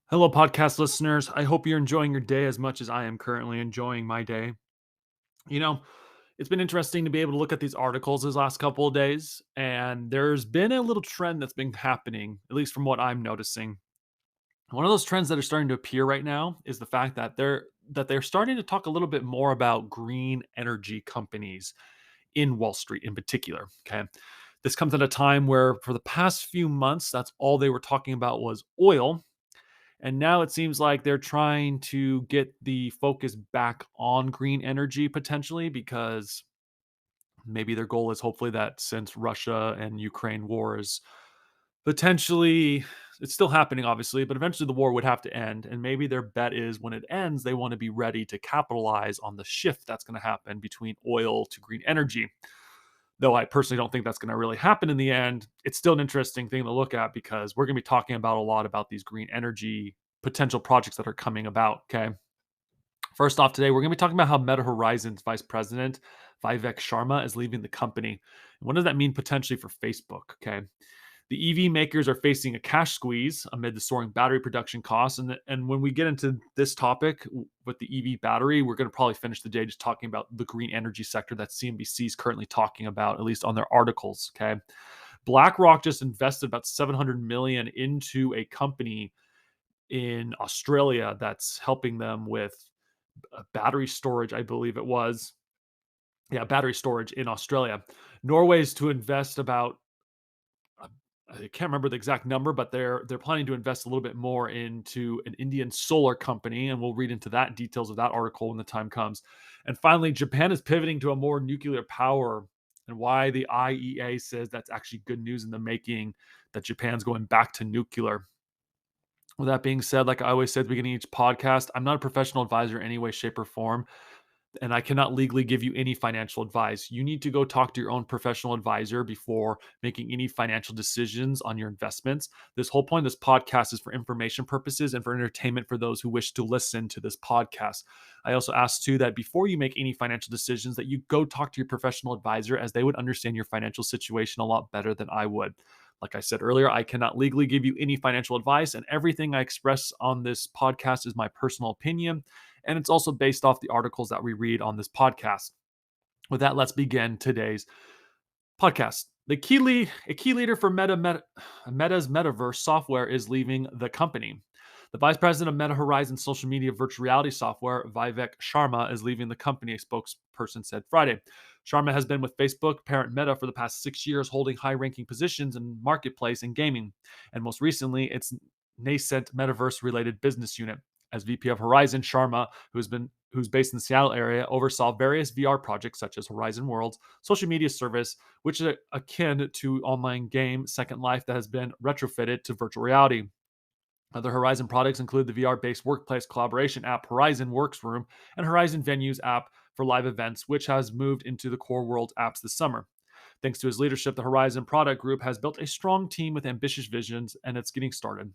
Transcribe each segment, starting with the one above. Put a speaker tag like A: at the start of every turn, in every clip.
A: Hello, podcast listeners. I hope you're enjoying your day as much as I am currently enjoying my day. You know, it's been interesting to be able to look at these articles these last couple of days, and there's been a little trend that's been happening, at least from what I'm noticing. One of those trends that are starting to appear right now is the fact that they're starting to talk a little bit more about green energy companies in Wall Street in particular. Okay. This comes at a time where for the past few months, that's all they were talking about was oil, and now it seems like they're trying to get the focus back on green energy potentially because maybe their goal is hopefully that since Russia and Ukraine war is potentially it's still happening obviously, but eventually the war would have to end, and maybe their bet is when it ends they want to be ready to capitalize on the shift that's going to happen between oil to green energy. Though I personally don't think that's going to really happen in the end, it's still an interesting thing to look at because we're going to be talking about a lot about these green energy potential projects that are coming about. Okay. First off, today we're going to be talking about how Meta Horizons Vice President Vivek Sharma is leaving the company. And what does that mean potentially for Facebook? Okay. The EV makers are facing a cash squeeze amid the soaring battery production costs. And when we get into this topic with the EV battery, we're going to probably finish the day just talking about the green energy sector that CNBC is currently talking about, at least on their articles. Okay. BlackRock just invested about 700 million into a company in Australia that's helping them with battery storage, I believe it was. Yeah, battery storage in Australia. Norway's to invest about uh, I can't remember the exact number, but they're planning to invest a little bit more into an Indian solar company, and we'll read into that details of that article when the time comes. And finally, Japan is pivoting to a more nuclear power, and why the IEA says that's actually good news in the making that Japan's going back to nuclear. With that being said, like I always said at the beginning of each podcast, I'm not a professional advisor in any way, shape, or form, and I cannot legally give you any financial advice. You need to go talk to your own professional advisor before making any financial decisions on your investments. This whole point of this podcast is for information purposes and for entertainment for those who wish to listen to this podcast. I also ask too that before you make any financial decisions that you go talk to your professional advisor, as they would understand your financial situation a lot better than I would. Like I said earlier, I cannot legally give you any financial advice, and everything I express on this podcast is my personal opinion, and it's also based off the articles that we read on this podcast. With that, let's begin today's podcast. A key leader for Meta's metaverse software is leaving the company. The vice president of Meta Horizon social media virtual reality software, Vivek Sharma, is leaving the company, a spokesperson said Friday. Sharma has been with Facebook parent Meta for the past 6 years, holding high ranking positions in marketplace and gaming, and most recently, its nascent metaverse related business unit. As VP of Horizon, Sharma, who's based in the Seattle area, oversaw various VR projects such as Horizon Worlds, social media service, which is akin to online game Second Life that has been retrofitted to virtual reality. Other Horizon products include the VR-based workplace collaboration app Horizon Worksroom and Horizon Venues app for live events, which has moved into the core world apps this summer. Thanks to his leadership, the Horizon product group has built a strong team with ambitious visions, and it's getting started.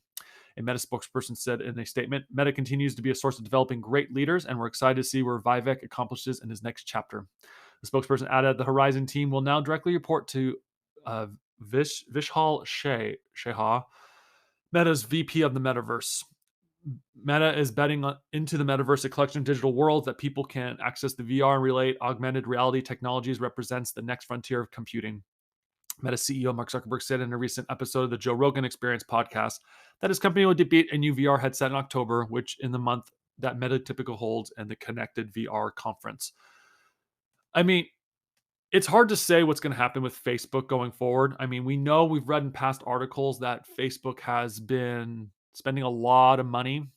A: A Meta spokesperson said in a statement, Meta continues to be a source of developing great leaders, and we're excited to see where Vivek accomplishes in his next chapter. The spokesperson added the Horizon team will now directly report to uh, Vishal Sheha, Meta's VP of the Metaverse. Meta is betting into the metaverse, a collection of digital worlds that people can access. The VR and relate augmented reality technologies represents the next frontier of computing. Meta CEO Mark Zuckerberg said in a recent episode of the Joe Rogan Experience podcast that his company will debut a new VR headset in October, which in the month that Meta typically holds and the connected VR conference. I mean, it's hard to say what's going to happen with Facebook going forward. I mean, we know we've read in past articles that Facebook has been spending a lot of money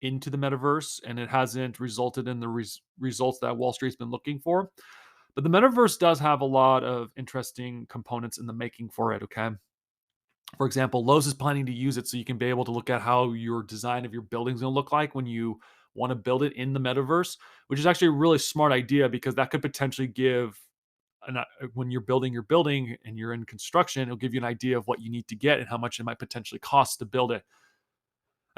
A: into the metaverse and it hasn't resulted in the results that Wall Street's been looking for. But the metaverse does have a lot of interesting components in the making for it, okay? For example, Lowe's is planning to use it so you can be able to look at how your design of your building is going to look like when you want to build it in the metaverse, which is actually a really smart idea because that could potentially give when you're building your building and you're in construction, it'll give you an idea of what you need to get and how much it might potentially cost to build it.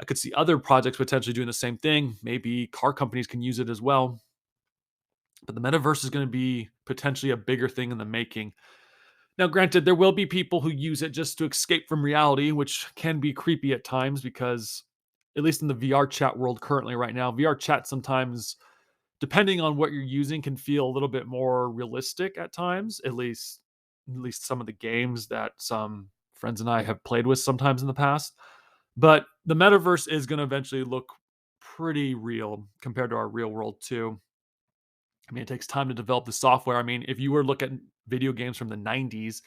A: I could see other projects potentially doing the same thing. Maybe car companies can use it as well. But the metaverse is going to be potentially a bigger thing in the making. Now, granted, there will be people who use it just to escape from reality, which can be creepy at times because at least in the VR chat world currently right now. VR chat sometimes, depending on what you're using, can feel a little bit more realistic at times. At least some of the games that some friends and I have played with sometimes in the past. But the metaverse is going to eventually look pretty real compared to our real world too. I mean, it takes time to develop the software. I mean, if you were to look at video games from the 90s,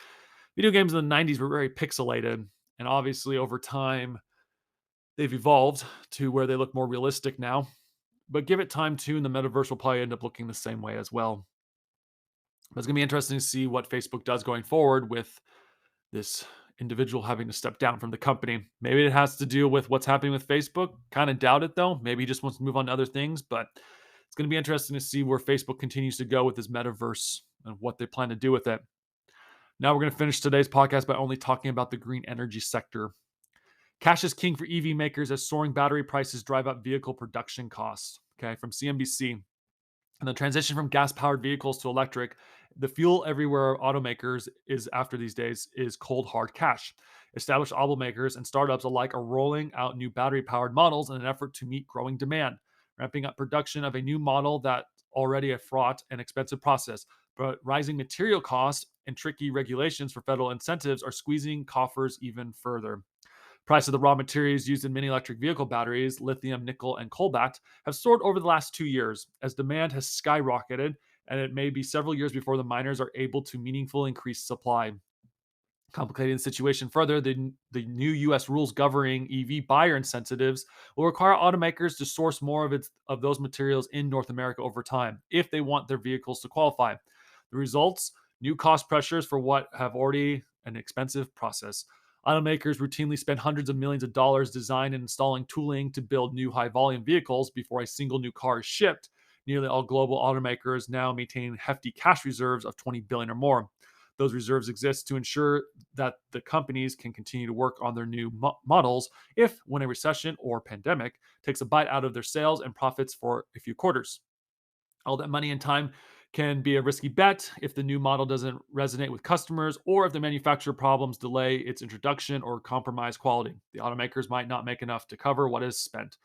A: video games in the 90s were very pixelated. And obviously, over time, they've evolved to where they look more realistic now. But give it time too, and the metaverse will probably end up looking the same way as well. But it's going to be interesting to see what Facebook does going forward with this individual having to step down from the company. Maybe it has to do with what's happening with Facebook. Kind of doubt it though. Maybe he just wants to move on to other things, but it's going to be interesting to see where Facebook continues to go with this metaverse and what they plan to do with it. Now we're going to finish today's podcast by only talking about the green energy sector. Cash is king for EV makers as soaring battery prices drive up vehicle production costs. Okay, from CNBC. And the transition from gas-powered vehicles to electric, the fuel everywhere automakers is after these days is cold hard cash. Established automakers and startups alike are rolling out new battery-powered models in an effort to meet growing demand, ramping up production of a new model that already a fraught and expensive process. But rising material costs and tricky regulations for federal incentives are squeezing coffers even further. Price of the raw materials used in many electric vehicle batteries, lithium, nickel, and cobalt, have soared over the last 2 years as demand has skyrocketed, and it may be several years before the miners are able to meaningfully increase supply. Complicating the situation further, the new U.S. rules governing EV buyer incentives will require automakers to source more of those materials in North America over time if they want their vehicles to qualify. The results: new cost pressures for what have already an expensive process. Automakers routinely spend hundreds of millions of dollars designing and installing tooling to build new high-volume vehicles before a single new car is shipped. Nearly all global automakers now maintain hefty cash reserves of 20 billion or more. Those reserves exist to ensure that the companies can continue to work on their new models if, when a recession or pandemic takes a bite out of their sales and profits for a few quarters. All that money and time can be a risky bet if the new model doesn't resonate with customers or if the manufacturer problems delay its introduction or compromise quality. The automakers might not make enough to cover what is spent.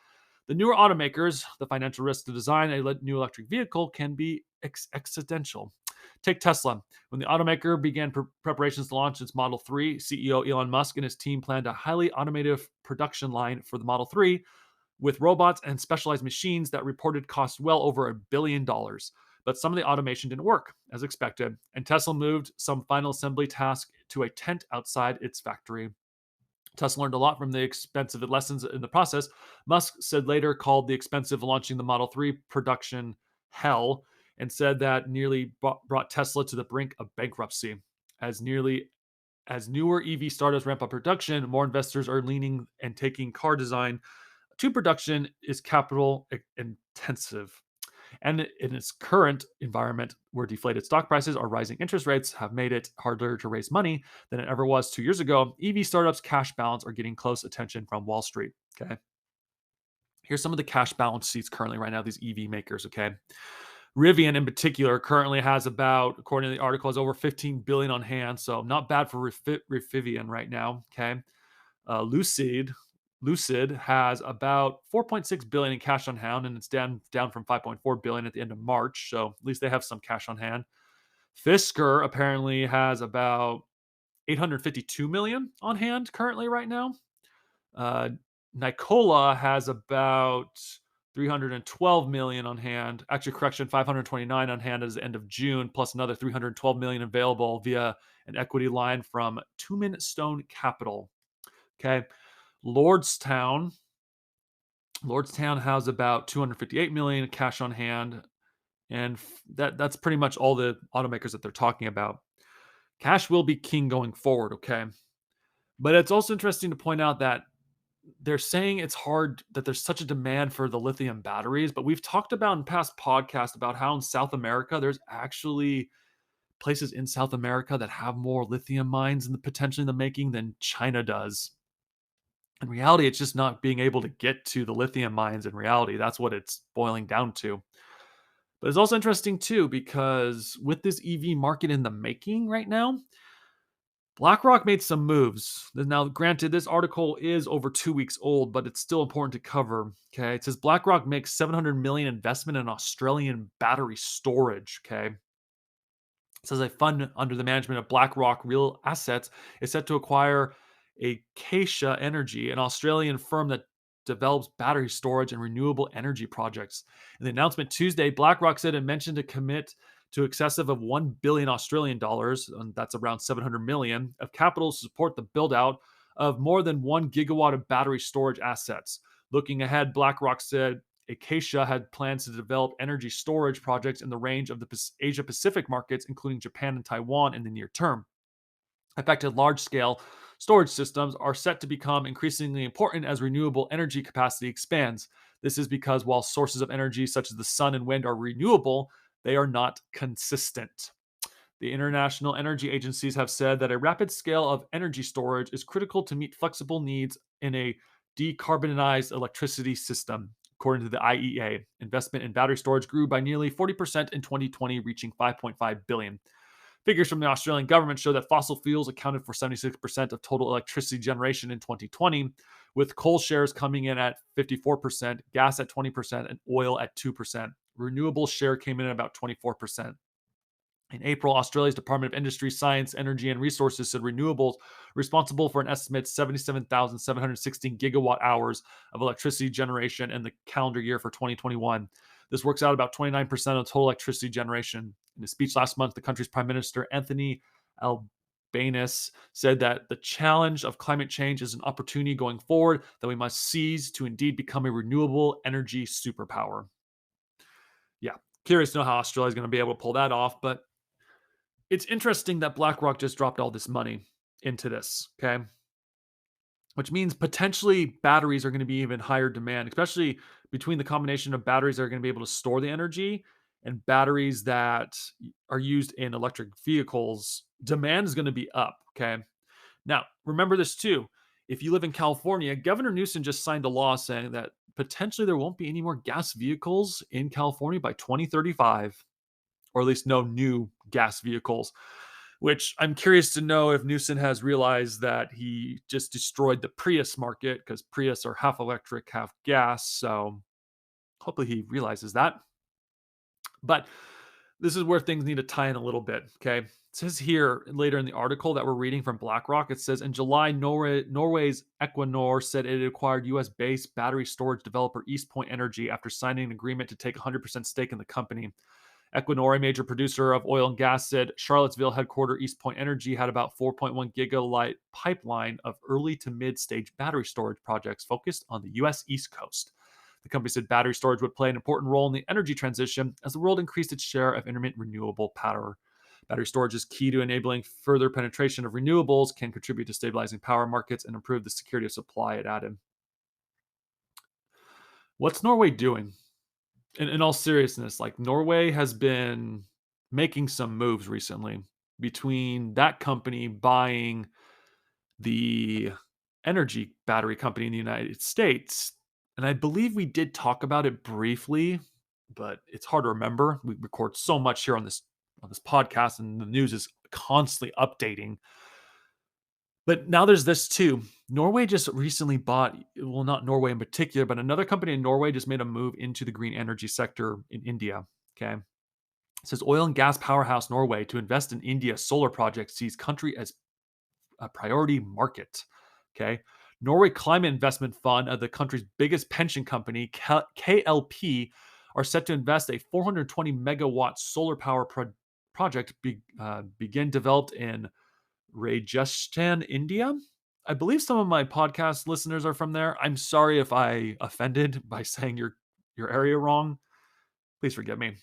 A: The newer automakers, the financial risk to design a new electric vehicle can be existential. Take Tesla. When the automaker began preparations to launch its Model 3, CEO Elon Musk and his team planned a highly automated production line for the Model 3 with robots and specialized machines that reported cost well over $1 billion. But some of the automation didn't work as expected, and Tesla moved some final assembly task to a tent outside its factory. Tesla learned a lot from the expensive lessons in the process. Musk said later called the expensive launching the Model 3 production hell and said that nearly brought Tesla to the brink of bankruptcy. As newer EV startups ramp up production, more investors are leaning and taking car design to production is capital intensive. And in its current environment, where deflated stock prices or rising interest rates have made it harder to raise money than it ever was 2 years ago, EV startups' cash balance are getting close attention from Wall Street. Okay. Here's some of the cash balance sheets currently right now, these EV makers. Okay. Rivian in particular currently has about, according to the article, has over 15 billion on hand. So not bad for Rivian right now. Okay. Lucid has about 4.6 billion in cash on hand, and it's down from 5.4 billion at the end of March. So at least they have some cash on hand. Fisker apparently has about 852 million on hand currently right now. Uh, Nikola has about 312 million on hand. Actually, correction, 529 on hand as the end of June, plus another 312 million available via an equity line from Tumen Stone Capital. Okay. Lordstown. Lordstown has about 258 million cash on hand, and that's pretty much all the automakers that they're talking about. Cash will be king going forward, okay? But it's also interesting to point out that they're saying it's hard that there's such a demand for the lithium batteries, but we've talked about in past podcasts about how in South America there's actually places in South America that have more lithium mines in the potentially in the making than China does. In reality, it's just not being able to get to the lithium mines in reality. That's what it's boiling down to. But it's also interesting too, because with this EV market in the making right now, BlackRock made some moves. Now, granted, this article is over 2 weeks old, but it's still important to cover. Okay, it says BlackRock makes 700 million investment in Australian battery storage. Okay, it says a fund under the management of BlackRock Real Assets is set to acquire Acacia Energy, an Australian firm that develops battery storage and renewable energy projects. In the announcement Tuesday, BlackRock said it mentioned to commit to excessive of 1 billion Australian dollars, and that's around 700 million, of capital to support the build out of more than 1 gigawatt of battery storage assets. Looking ahead, BlackRock said Acacia had plans to develop energy storage projects in the range of the Asia Pacific markets, including Japan and Taiwan, in the near term. Affected large scale storage systems are set to become increasingly important as renewable energy capacity expands. This is because while sources of energy such as the sun and wind are renewable, they are not consistent. The international energy agencies have said that a rapid scale of energy storage is critical to meet flexible needs in a decarbonized electricity system. According to the IEA, investment in battery storage grew by nearly 40% in 2020, reaching 5.5 billion. Figures from the Australian government show that fossil fuels accounted for 76% of total electricity generation in 2020, with coal shares coming in at 54%, gas at 20%, and oil at 2%. Renewable share came in at about 24%. In April, Australia's Department of Industry, Science, Energy and Resources said renewables responsible for an estimated 77,716 gigawatt hours of electricity generation in the calendar year for 2021. This works out about 29% of total electricity generation. In a speech last month, the country's Prime Minister, Anthony Albanese, said that the challenge of climate change is an opportunity going forward that we must seize to indeed become a renewable energy superpower. Yeah, curious to know how Australia is going to be able to pull that off, but it's interesting that BlackRock just dropped all this money into this, okay? Which means potentially batteries are going to be even higher demand, especially between the combination of batteries that are going to be able to store the energy and batteries that are used in electric vehicles. Demand is going to be up, okay? Now, remember this too. If you live in California, Governor Newsom just signed a law saying that potentially there won't be any more gas vehicles in California by 2035, or at least no new gas vehicles, which I'm curious to know if Newsom has realized that he just destroyed the Prius market because Prius are half electric, half gas. So hopefully he realizes that. But this is where things need to tie in a little bit. Okay. It says here later in the article that we're reading from BlackRock, it says in July, Norway's Equinor said it had acquired US based battery storage developer East Point Energy after signing an agreement to take 100% stake in the company. Equinor, a major producer of oil and gas, said Charlottesville headquarter East Point Energy had about 4.1 gigawatt pipeline of early to mid stage battery storage projects focused on the U.S. East Coast. The company said battery storage would play an important role in the energy transition as the world increased its share of intermittent renewable power. Battery storage is key to enabling further penetration of renewables, can contribute to stabilizing power markets, and improve the security of supply, it added. What's Norway doing? In all seriousness, like Norway has been making some moves recently between that company buying the energy battery company in the United States. And I believe we did talk about it briefly, but it's hard to remember. We record so much here on this podcast, and the news is constantly updating. But now there's this too. Norway just recently bought, well, not Norway in particular, but another company in Norway just made a move into the green energy sector in India. Okay. It says oil and gas powerhouse Norway to invest in India solar projects sees country as a priority market. Okay. Norway Climate Investment Fund, the country's biggest pension company, KLP, are set to invest a 420 megawatt solar power project begin developed in Rajasthan, India. I believe some of my podcast listeners are from there. I'm sorry if I offended by saying your area wrong. Please forgive me. It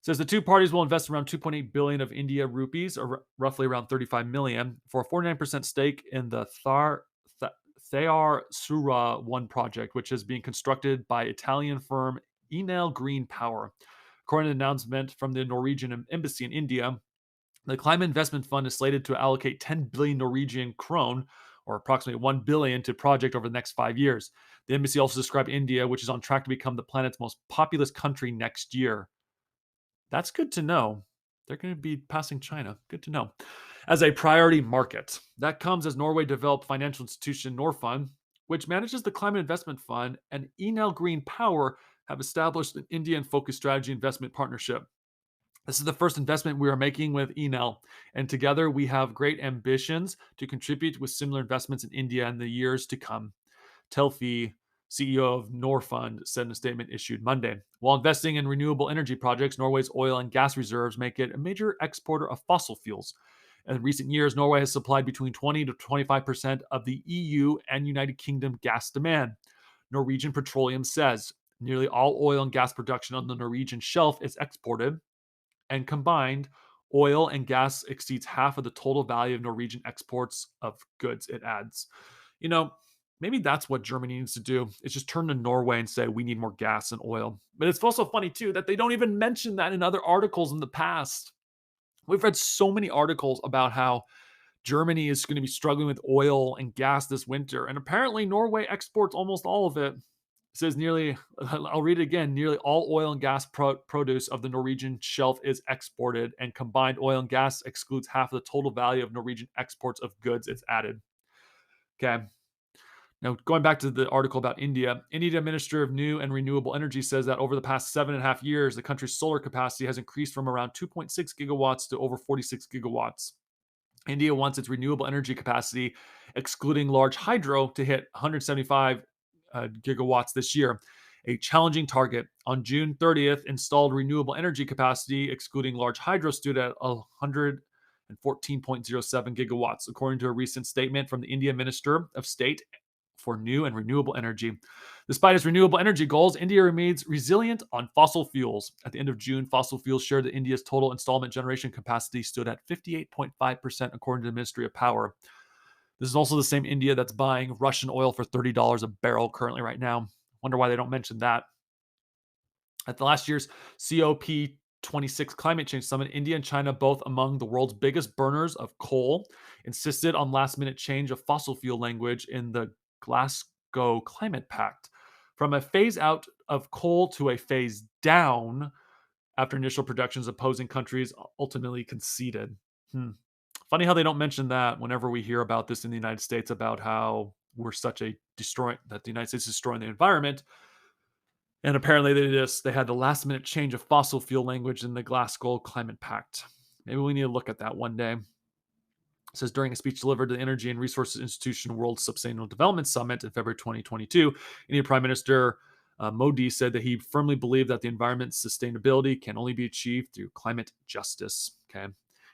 A: says the two parties will invest around 2.8 billion of India rupees, or roughly around 35 million, for a 49% stake in the Thayar Sura 1 project, which is being constructed by Italian firm Enel Green Power. According to an announcement from the Norwegian embassy in India, the Climate Investment Fund is slated to allocate 10 billion Norwegian krone, or approximately 1 billion, to project over the next 5 years. The embassy also described India, which is on track to become the planet's most populous country next year. That's good to know. They're going to be passing China. Good to know. as a priority market. That comes as Norway developed financial institution Norfund, which manages the Climate Investment Fund, and Enel Green Power have established an Indian-focused strategy investment partnership. This is the first investment we are making with Enel, and together we have great ambitions to contribute with similar investments in India in the years to come. Telfi, CEO of Norfund, said in a statement issued Monday. While investing in renewable energy projects, Norway's oil and gas reserves make it a major exporter of fossil fuels. In recent years, Norway has supplied between 20 to 25% of the EU and United Kingdom gas demand. Norwegian Petroleum says nearly all oil and gas production on the Norwegian shelf is exported, and combined, oil and gas exceeds half of the total value of Norwegian exports of goods, it adds. You know, maybe that's what Germany needs to do, is just turn to Norway and say, we need more gas and oil. But it's also funny, too, that they don't even mention that in other articles in the past. We've read so many articles about how Germany is going to be struggling with oil and gas this winter, and apparently Norway exports almost all of it. It says nearly, I'll read it again, nearly all oil and gas produce of the Norwegian shelf is exported, and combined oil and gas excludes half of the total value of Norwegian exports of goods, it's added. Okay. Now, going back to the article about India, India Minister of New and Renewable Energy says that over the past 7.5 years, the country's solar capacity has increased from around 2.6 gigawatts to over 46 gigawatts. India wants its renewable energy capacity, excluding large hydro, to hit 175 gigawatts this year, a challenging target. On June 30th, installed renewable energy capacity, excluding large hydro, stood at 114.07 gigawatts, according to a recent statement from the Indian Minister of State for New and Renewable Energy. Despite its renewable energy goals, India remains resilient on fossil fuels. At the end of June, fossil fuels shared that India's total installment generation capacity stood at 58.5%, according to the Ministry of Power. This is also the same India that's buying Russian oil for $30 a barrel currently right now. Wonder why they don't mention that. At the last year's COP26 Climate Change Summit, India and China, both among the world's biggest burners of coal, insisted on last-minute change of fossil fuel language in the Glasgow Climate Pact, from a phase out of coal to a phase down after initial projections opposing countries ultimately conceded. Funny how they don't mention that whenever we hear about this in the United States, about how we're such a that the United States is destroying the environment. And apparently they had the last minute change of fossil fuel language in the Glasgow Climate Pact. Maybe we need to look at that one day. It says during a speech delivered to the Energy and Resources Institution World Sustainable Development Summit in February 2022, Indian Prime Minister Modi said that he firmly believed that the environment's sustainability can only be achieved through climate justice. Okay.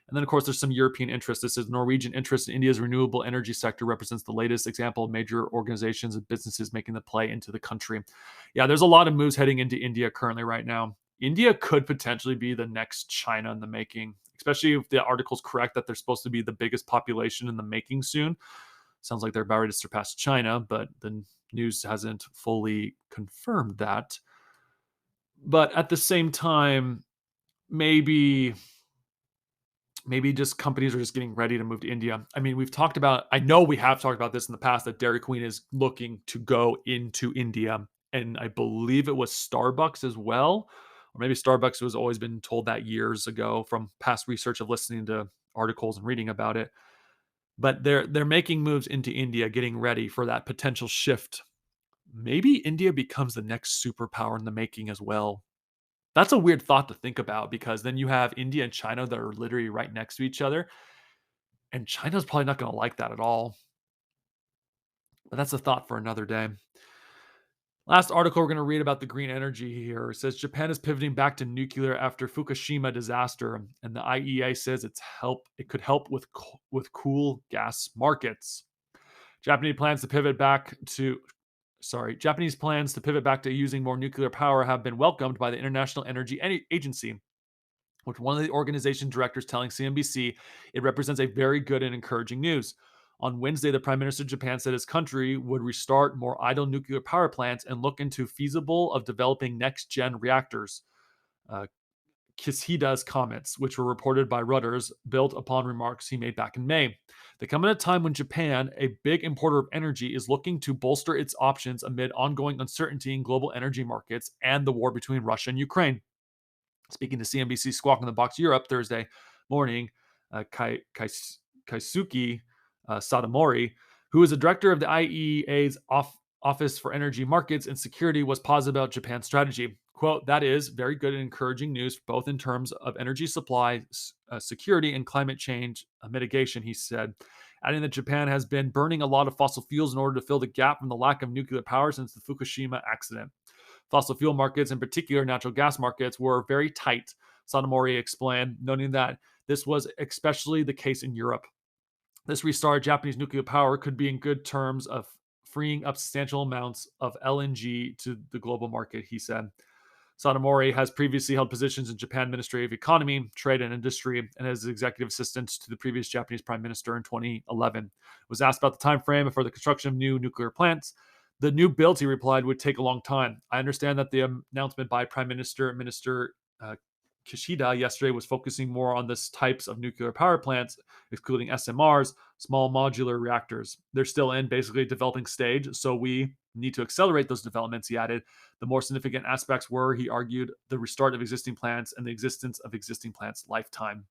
A: And then, of course, there's some European interest. This is Norwegian interest in India's renewable energy sector represents the latest example of major organizations and businesses making the play into the country. Yeah, there's a lot of moves heading into India currently right now. India could potentially be the next China in the making, especially if the article's correct that they're supposed to be the biggest population in the making soon. Sounds like they're about ready to surpass China, but the news hasn't fully confirmed that. But at the same time, maybe just companies are just getting ready to move to India. I mean, I know we have talked about this in the past, that Dairy Queen is looking to go into India. And I believe it was Starbucks as well. Or maybe Starbucks was always been told that years ago from past research of listening to articles and reading about it. But they're making moves into India, getting ready for that potential shift. Maybe India becomes the next superpower in the making as well. That's a weird thought to think about, because then you have India and China that are literally right next to each other. And China's probably not going to like that at all. But that's a thought for another day. Last article we're going to read about the green energy here. It says Japan is pivoting back to nuclear after Fukushima disaster, and the IEA says it could help with cool gas markets. Japanese plans to pivot back to using more nuclear power have been welcomed by the International Energy Agency, with one of the organization directors telling CNBC it represents a very good and encouraging news. On Wednesday, the Prime Minister of Japan said his country would restart more idle nuclear power plants and look into feasible of developing next-gen reactors. Kishida's comments, which were reported by Reuters, built upon remarks he made back in May. They come at a time when Japan, a big importer of energy, is looking to bolster its options amid ongoing uncertainty in global energy markets and the war between Russia and Ukraine. Speaking to CNBC Squawk on the Box Europe Thursday morning, Kaisuke Satomori, who is the director of the IEA's Office for Energy Markets and Security, was positive about Japan's strategy. Quote, that is very good and encouraging news, both in terms of energy supply security and climate change mitigation, he said, adding that Japan has been burning a lot of fossil fuels in order to fill the gap from the lack of nuclear power since the Fukushima accident. Fossil fuel markets, in particular natural gas markets, were very tight, Satomori explained, noting that this was especially the case in Europe. This restart of Japanese nuclear power could be in good terms of freeing up substantial amounts of LNG to the global market, he said. Satomori has previously held positions in Japan Ministry of Economy, Trade and Industry, and as executive assistant to the previous Japanese Prime Minister in 2011. Was asked about the time frame for the construction of new nuclear plants. The new builds, he replied, would take a long time. I understand that the announcement by Prime Minister Kishida yesterday was focusing more on this types of nuclear power plants, excluding SMRs, small modular reactors. They're still in basically a developing stage, so we need to accelerate those developments, he added. The more significant aspects were, he argued, the restart of existing plants and the existence of existing plants' lifetime.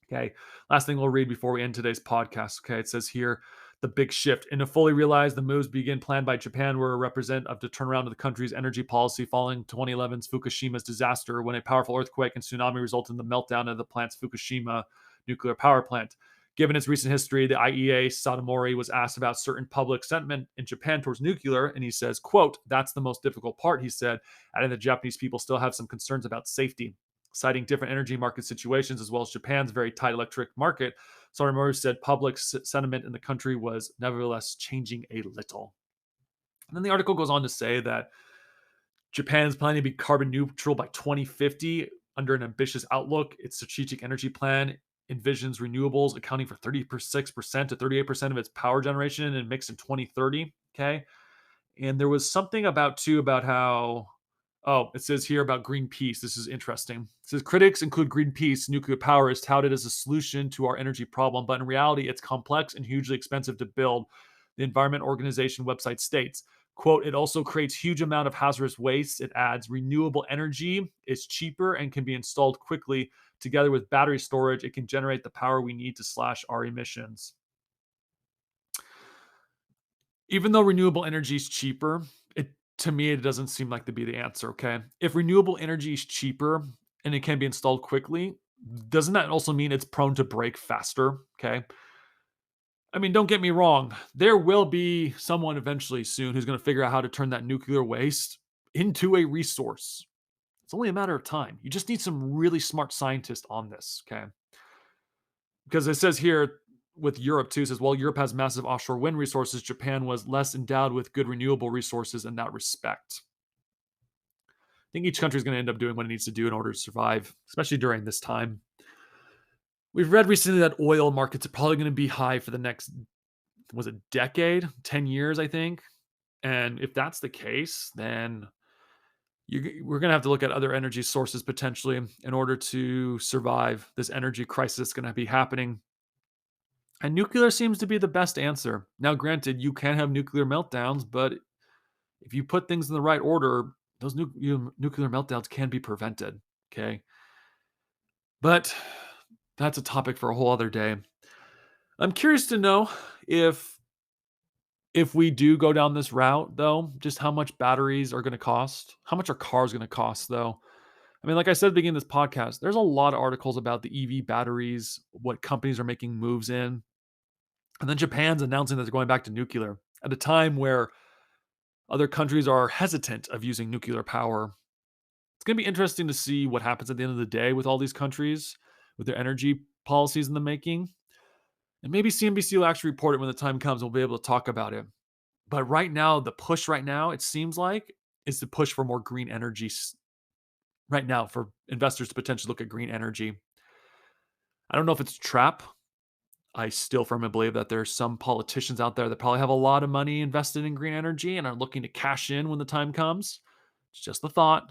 A: Okay, last thing we'll read before we end today's podcast. Okay, it says here, the big shift. And to fully realize the moves begin planned by Japan were a represent of the turnaround of the country's energy policy following 2011's Fukushima's disaster when a powerful earthquake and tsunami resulted in the meltdown of the plant's Fukushima nuclear power plant. Given its recent history, the IEA Satomori was asked about certain public sentiment in Japan towards nuclear, and he says, quote, that's the most difficult part, he said, adding that Japanese people still have some concerns about safety. Citing different energy market situations as well as Japan's very tight electric market, Satomori said public sentiment in the country was nevertheless changing a little. And then the article goes on to say that Japan is planning to be carbon neutral by 2050 under an ambitious outlook. Its strategic energy plan envisions renewables accounting for 36% to 38% of its power generation and mix in 2030. Okay. And there was something about how, it says here about Greenpeace. This is interesting. It says critics include Greenpeace. Nuclear power is touted as a solution to our energy problem, but in reality, it's complex and hugely expensive to build. The Environment Organization website states, quote, it also creates huge amount of hazardous waste. It adds renewable energy is cheaper and can be installed quickly. Together with battery storage, it can generate the power we need to slash our emissions. Even though renewable energy is cheaper, to me, it doesn't seem like to be the answer, okay? If renewable energy is cheaper and it can be installed quickly, doesn't that also mean it's prone to break faster, okay? I mean, don't get me wrong. There will be someone eventually soon who's going to figure out how to turn that nuclear waste into a resource. It's only a matter of time. You just need some really smart scientists on this, okay? Because it says here with Europe too, it says, while Europe has massive offshore wind resources, Japan was less endowed with good renewable resources in that respect. I think each country is going to end up doing what it needs to do in order to survive, especially during this time. We've read recently that oil markets are probably going to be high for the next, was it decade? 10 years, I think. And if that's the case, then we're going to have to look at other energy sources potentially in order to survive this energy crisis that's going to be happening. And nuclear seems to be the best answer. Now, granted, you can have nuclear meltdowns, but if you put things in the right order, those nuclear meltdowns can be prevented. Okay. But that's a topic for a whole other day. I'm curious to know if we do go down this route, though, just how much batteries are going to cost. How much are cars going to cost, though? I mean, like I said at the beginning of this podcast, there's a lot of articles about the EV batteries, what companies are making moves in. And then Japan's announcing that they're going back to nuclear at a time where other countries are hesitant of using nuclear power. It's going to be interesting to see what happens at the end of the day with all these countries, with their energy policies in the making. And maybe CNBC will actually report it when the time comes. We'll be able to talk about it. But right now, the push right now, it seems like, is to push for more green energy right now for investors to potentially look at green energy. I don't know if it's a trap. I still firmly believe that there's some politicians out there that probably have a lot of money invested in green energy and are looking to cash in when the time comes. It's just a thought,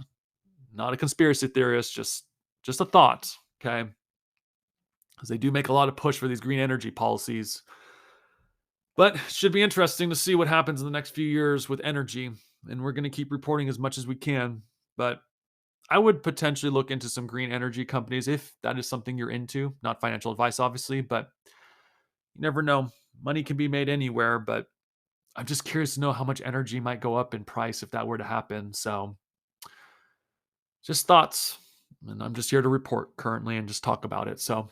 A: not a conspiracy theorist, just a thought, okay? Because they do make a lot of push for these green energy policies. But it should be interesting to see what happens in the next few years with energy. And we're going to keep reporting as much as we can. But I would potentially look into some green energy companies if that is something you're into. Not financial advice, obviously, but you never know. Money can be made anywhere, but I'm just curious to know how much energy might go up in price if that were to happen. So, just thoughts. And I'm just here to report currently and just talk about it. So,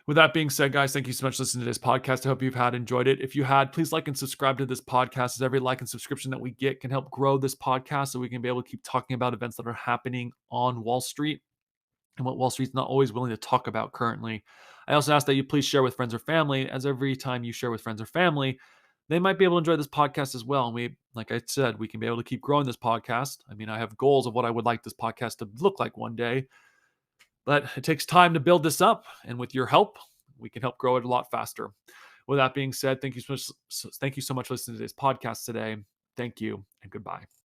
A: with that being said, guys, thank you so much for listening to this podcast. I hope you've enjoyed it. If you had, please like and subscribe to this podcast, as every like and subscription that we get can help grow this podcast so we can be able to keep talking about events that are happening on Wall Street and what Wall Street's not always willing to talk about currently. I also ask that you please share with friends or family, as every time you share with friends or family, they might be able to enjoy this podcast as well. And we, like I said, we can be able to keep growing this podcast. I mean, I have goals of what I would like this podcast to look like one day, but it takes time to build this up. And with your help, we can help grow it a lot faster. With that being said, thank you so much for listening to this podcast today. Thank you and goodbye.